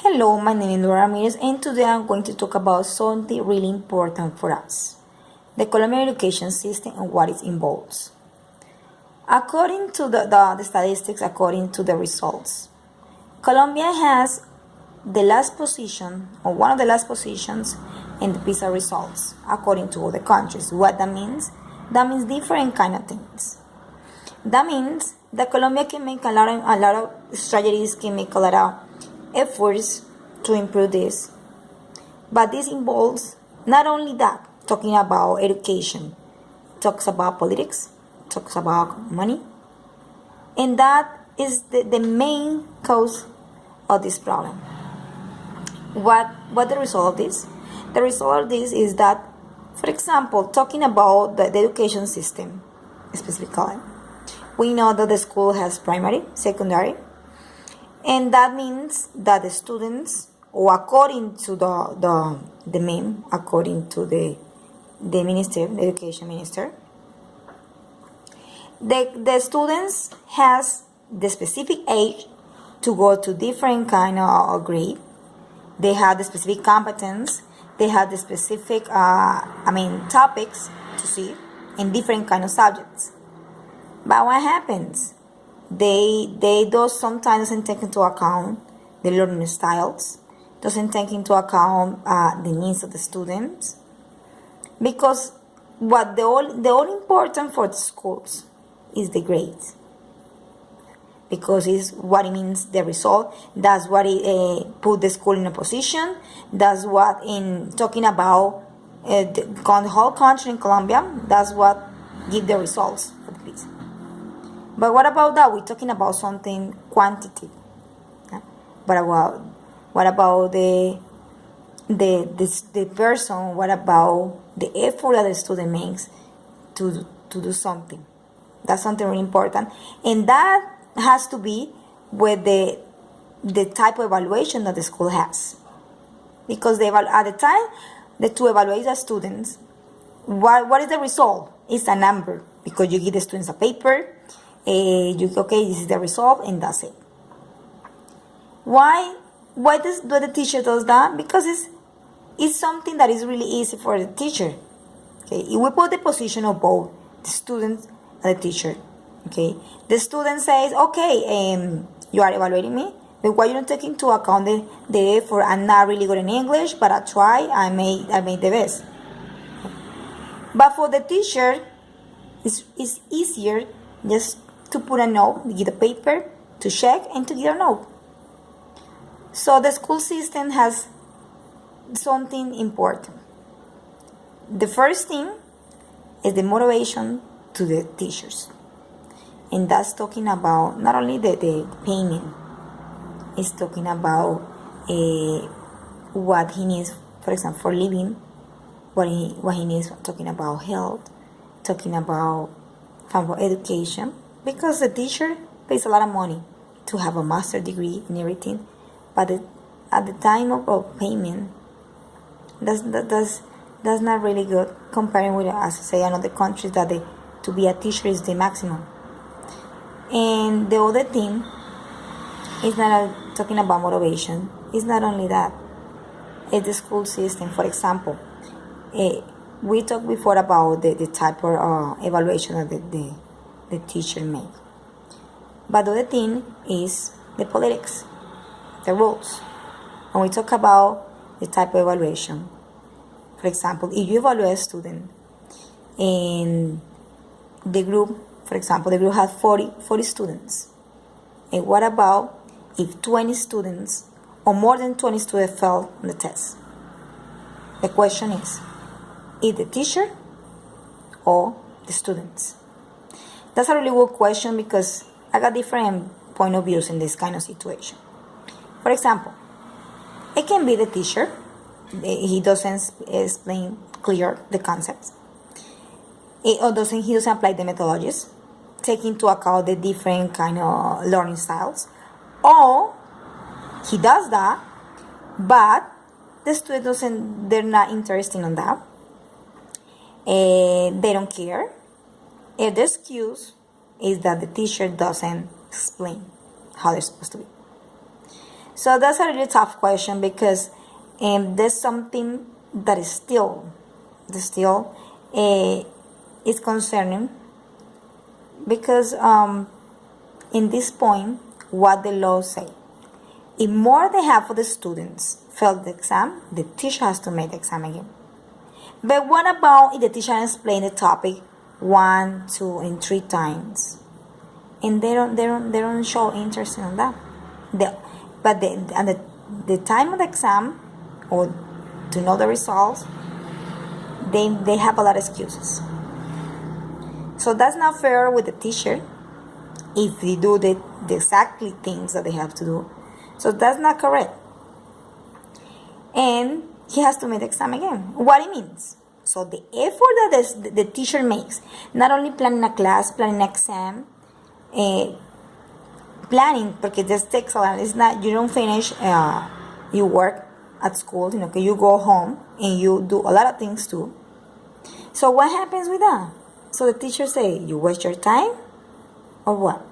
Hello, my name is Laura Ramirez, and today I'm going to talk about something really important for us, the Colombian education system and what it involves. According to the statistics, according to the results, Colombia has the last position, or one of the last positions, in the PISA results, according to other countries. What that means? That means different kind of things. That means that Colombia can make a lot of strategies, can make a lot of efforts to improve this. But this involves not only that, talking about education, talks about politics, talks about money, and that is the main cause of this problem. What the result of this? The result of this is that, for example, talking about the education system specifically, we know that the school has primary, secondary, and that means that the students, or according to the MEM, according to the minister, the education minister, the students has the specific age to go to different kind of grade. They have the specific competence. They have the specific, topics to see in different kind of subjects. But what happens? They sometimes doesn't take into account the learning styles, doesn't take into account the needs of the students, because what the all important for the schools is the grades, because it's what it means, the result. That's what it put the school in a position. That's what, in talking about the whole country in Colombia, that's what give the results for the PISA. But what about that? We're talking about something quantitative. Yeah? But what about the person? What about the effort that the student makes to do something? That's something really important, and that has to be with the type of evaluation that the school has, because at the time to evaluate the students, what is the result? It's a number, because you give the students a paper. This is the result, and that's it. Why the teacher does that? Because it's something that is really easy for the teacher. Okay, if we put the position of both the student and the teacher. Okay, the student says, you are evaluating me, but why you don't take into account the effort? I'm not really good in English, but I try. I made the best. But for the teacher, it's easier just to put a note, to get a paper, to check, and to get a note. So the school system has something important. The first thing is the motivation to the teachers. And that's talking about not only the payment, it's talking about what he needs, for example, for living, what he needs, talking about health, talking about for education, because the teacher pays a lot of money to have a master's degree and everything, but at the time of payment, that's not really good comparing with, as I say, another countries that to be a teacher is the maximum. And the other thing is not talking about motivation. It's not only that. It's the school system. For example, we talked before about the type of evaluation that the teacher made. But the other thing is the politics, the rules. When we talk about the type of evaluation, for example, if you evaluate a student in the group, for example, the group has 40 students. And what about if 20 students or more than 20 students fail on the test? The question is the teacher or the students? That's a really good question, because I got different point of views in this kind of situation. For example, it can be the teacher. He doesn't explain clear the concepts. He doesn't apply the methodologies, take into account the different kind of learning styles. Or he does that, but the students they're not interested in that. They don't care. And the excuse is that the teacher doesn't explain how they're supposed to be. So that's a really tough question because there's something that is concerning because in this point, what the law say, if more than half of the students failed the exam, the teacher has to make the exam again. But what about if the teacher explained the topic 1, 2, and 3 times, and they don't show interest in that? The time of the exam, or to know the results, they have a lot of excuses. So that's not fair with the teacher if they do the exactly things that they have to do. So that's not correct. And he has to make the exam again. What it means? So the effort that the teacher makes, not only planning a class, planning an exam, planning, because this takes a lot. It's not, you don't finish, you work at school, you go home and you do a lot of things too. So what happens with that? So the teacher say, you waste your time or what?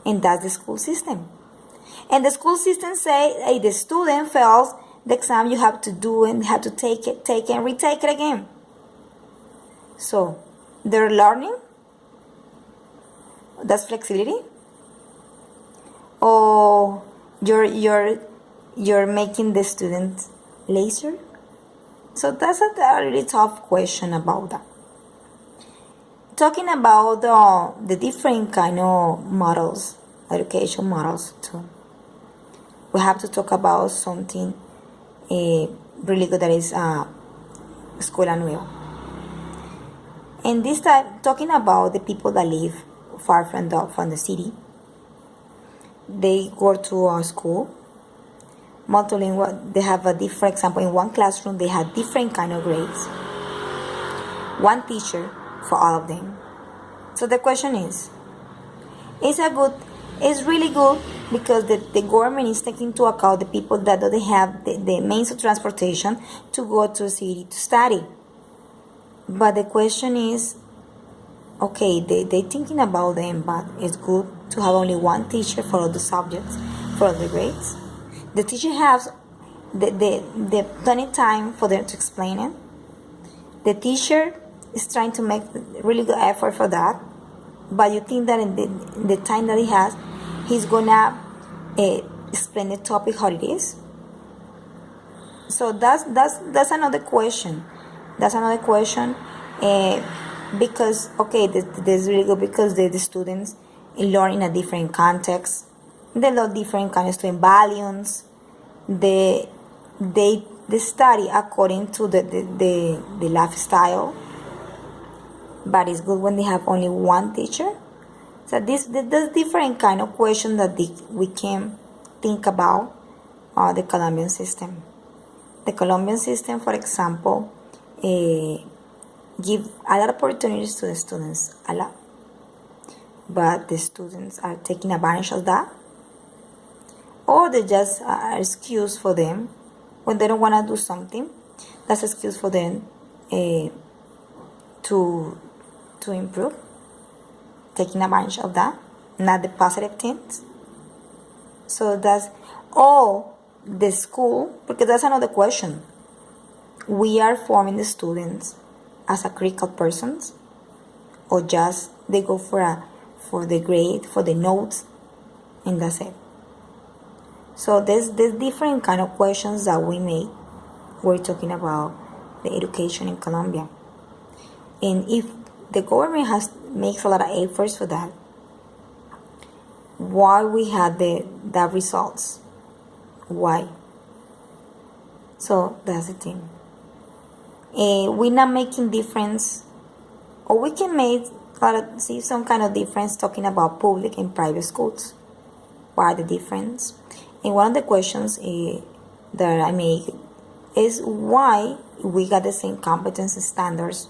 And that's the school system. And the school system say, hey, the student fails the exam, you have to do and have to take it, and retake it again. So they're learning. That's flexibility. Or you're making the student lazier. So that's a really tough question about that. Talking about the different kind of models, education models too. We have to talk about something really good, that is Escuela Nueva. And this time, talking about the people that live far from the city, they go to a school multilingual. They have a different example. In one classroom, they have different kind of grades. One teacher for all of them. So the question is really good because the government is taking into account the people that don't have the means of transportation to go to a city to study. But the question is, okay, they're thinking about them, but it's good to have only one teacher for all the subjects, for all the grades. The teacher has the plenty time for them to explain it. The teacher is trying to make really good effort for that, but you think that in the time that he has, he's gonna explain the topic how it is. So that's another question. That's another question, because okay, this is really good because the students learn in a different context. They learn different kind of student values. They study according to the lifestyle. But it's good when they have only one teacher. So there's different kind of questions that we can think about the Colombian system. The Colombian system, for example, give a lot of opportunities to the students, a lot. But the students are taking advantage of that, or they just are excuse for them when they don't want to do something. That's an excuse for them to improve, taking advantage of that, not the positive things. So that's all the school, because that's another question. We are forming the students as a critical persons, or just they go for the grade, for the notes, and that's it. So there's different kind of questions that we make. We're talking about the education in Colombia, and if the government makes a lot of efforts for that, why we had that results? Why? So that's the thing. We're not making difference, or we can see some kind of difference talking about public and private schools. What are the difference? And one of the questions that I make is why we got the same competency standards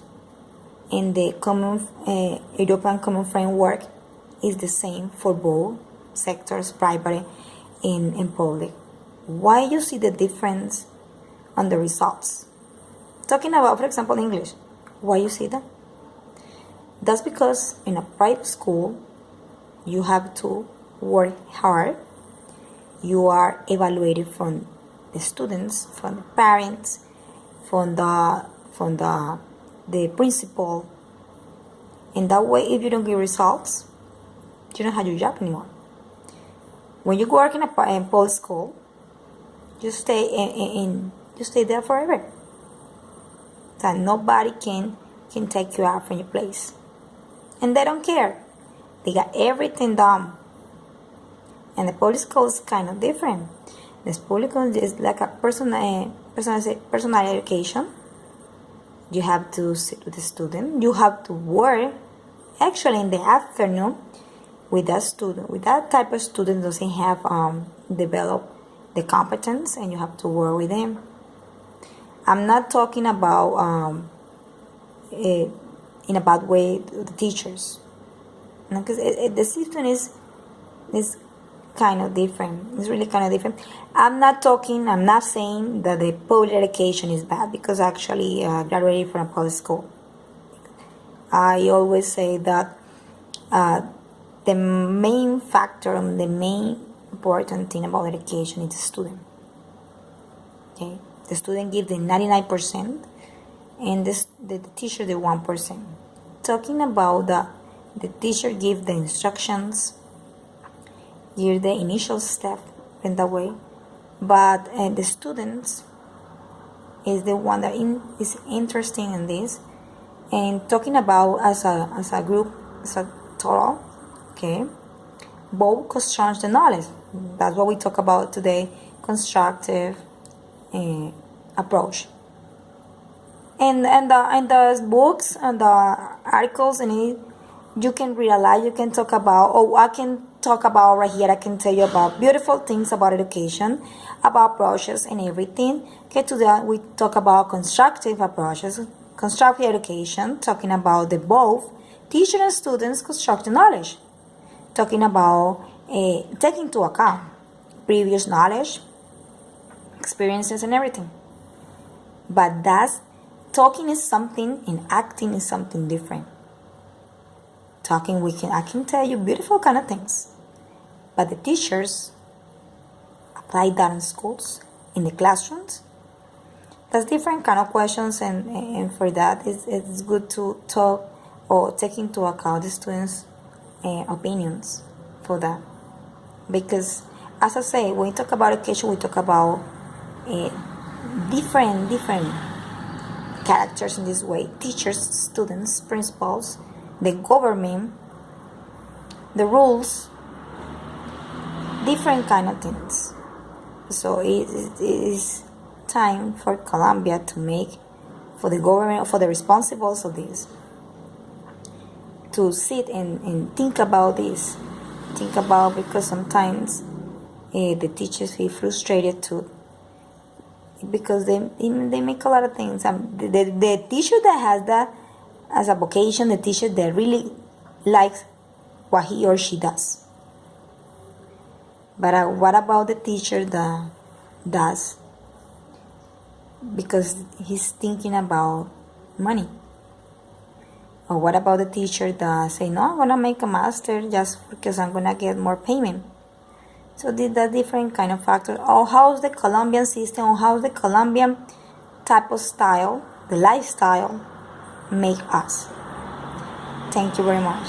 and the common European Common Framework is the same for both sectors, private and public. Why you see the difference on the results? Talking about, for example, English, why you see that? That's because in a private school, you have to work hard. You are evaluated from the students, from the parents, from the principal. In that way, if you don't get results, you don't have your job anymore. When you work in a public school, you stay you stay there forever. That nobody can take you out from your place, and they don't care. They got everything done. And the public school is kind of different. The public school is like a personal education. You have to sit with the student. You have to work actually in the afternoon with that student. With that type of student doesn't have developed the competence, and you have to work with them. I'm not talking about in a bad way the teachers, because the system is kind of different. It's really kind of different. I'm not saying that the public education is bad, because I actually graduated from a public school. I always say that the main factor and the main important thing about education is the student. Okay, the student gives the 99%, and the teacher the 1%. Talking about the teacher gives the instructions, give the initial step in that way, but the students is the one that is interested in this. And talking about as a group, as a total, okay, both construct the knowledge. That's what we talk about today, constructive approach. And the books and the articles in it, you can realize, you can talk about, I can talk about right here, I can tell you about beautiful things about education, about approaches and everything. Okay, today we talk about constructive approaches, constructive education, talking about the both teacher and students constructive knowledge, talking about taking into account previous knowledge, experiences and everything. But talking is something and acting is something different. Talking, I can tell you beautiful kind of things, but the teachers apply that in schools, in the classrooms. That's different kind of questions, and for that it's good to talk or take into account the students' opinions for that. Because as I say, when we talk about education, we talk about different characters in this way: teachers, students, principals, the government, the rules, different kind of things. So it is time for Colombia to make, for the government, for the responsibles of this, to sit and think about this. Think about, because sometimes the teachers feel frustrated too, because they make a lot of things. The teacher that has that as a vocation, the teacher that really likes what he or she does. But what about the teacher that does because he's thinking about money? Or what about the teacher that say, no, I'm gonna make a master just because I'm gonna get more payment? So that's different kind of factor. Or how's the Colombian system, or how's the Colombian type of style, the lifestyle, make us? Thank you very much.